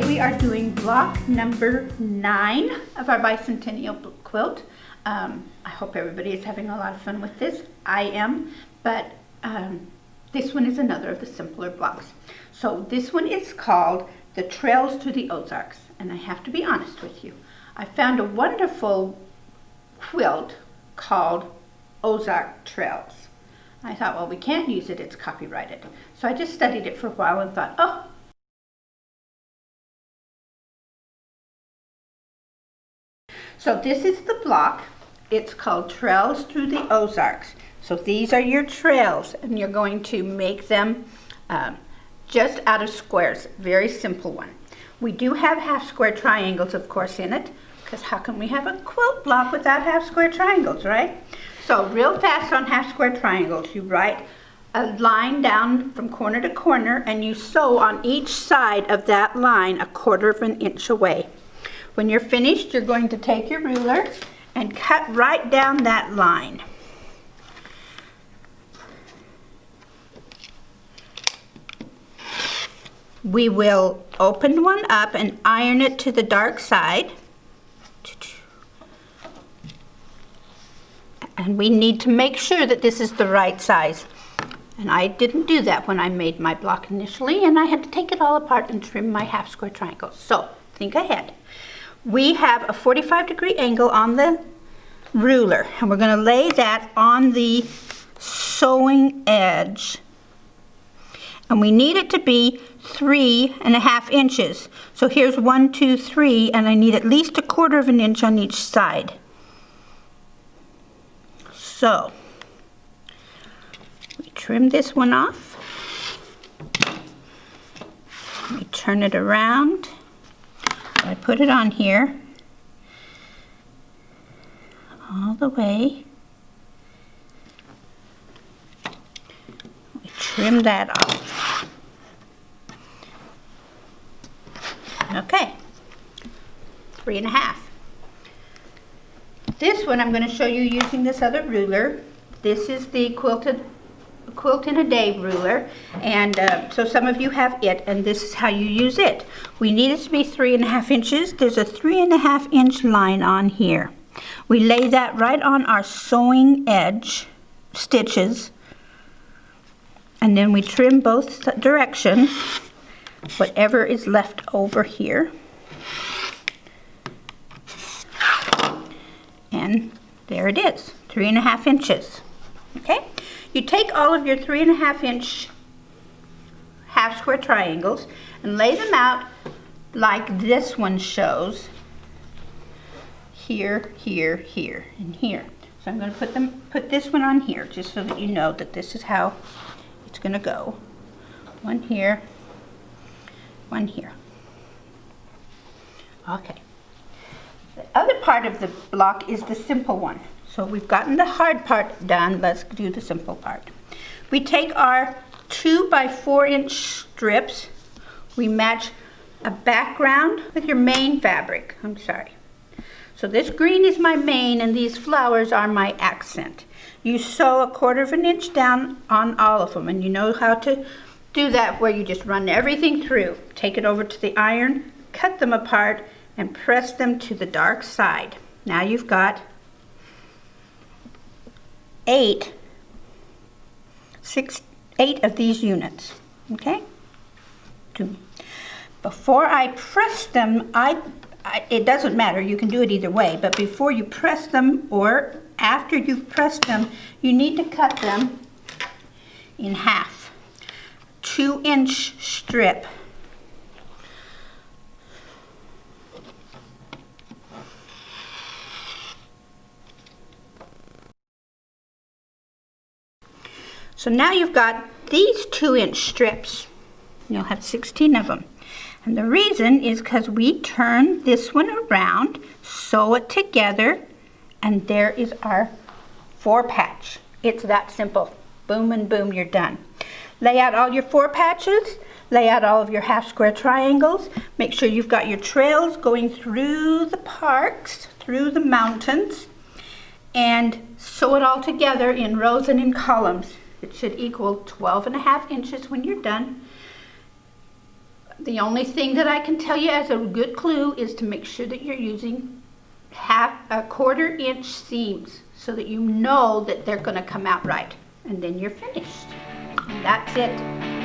we are doing block number 9 of our Bicentennial Quilt. I hope everybody is having a lot of fun with this. I am, but this one is another of the simpler blocks. So this one is called the Trails to the Ozarks, and I have to be honest with you. I found a wonderful quilt called Ozark Trails. I thought, well, we can't use it, it's copyrighted. So I just studied it for a while and thought, oh. So this is the block. It's called Trails Through the Ozarks. So these are your trails, and you're going to make them just out of squares. Very simple one. We do have half square triangles, of course, in it, because how can we have a quilt block without half square triangles, right? So real fast on half square triangles, you write a line down from corner to corner, and you sew on each side of that line 1/4 inch away. When you're finished, you're going to take your ruler and cut right down that line. We will open one up and iron it to the dark side. And we need to make sure that this is the right size. And I didn't do that when I made my block initially, and I had to take it all apart and trim my half square triangles. So think ahead. We have a 45-degree angle on the ruler, and we're going to lay that on the sewing edge. And we need it to be 3.5 inches. So here's 1, 2, 3, and I need at least 1/4 inch on each side. So we trim this one off. We turn it around. I put it on here all the way. We trim that off. Okay, 3.5. This one I'm going to show you using this other ruler. This is the Quilted Quilt in a Day ruler, and so some of you have it, and this is how you use it. We need it to be 3.5 inches. There's a 3.5 inch line on here. We lay that right on our sewing edge stitches, and then we trim both directions, whatever is left over here. And there it is, 3.5 inches. Okay? You take all of your 3.5 inch half square triangles and lay them out like this one shows. Here, here, here, and here. So I'm going to put this one on here just so that you know that this is how it's going to go. One here, one here. Okay. The other part of the block is the simple one. So we've gotten the hard part done. Let's do the simple part. We take our 2 by 4 inch strips. We match a background with your main fabric. I'm sorry. So this green is my main, and these flowers are my accent. You sew 1/4 inch down on all of them, and you know how to do that, where you just run everything through. Take it over to the iron, cut them apart, and press them to the dark side. Now you've got 8 of these units. Okay? Before I press them, it doesn't matter, you can do it either way, but before you press them or after you've pressed them, you need to cut them in half. 2 inch strip. So now you've got these 2 inch strips. You'll have 16 of them. And the reason is because we turn this one around, sew it together, and there is our 4 patch. It's that simple. Boom and boom, you're done. Lay out all your 4 patches, lay out all of your half square triangles, make sure you've got your trails going through the parks, through the mountains, and sew it all together in rows and in columns. It should equal 12.5 inches when you're done. The only thing that I can tell you as a good clue is to make sure that you're using quarter-inch seams so that you know that they're going to come out right. And then you're finished. And that's it.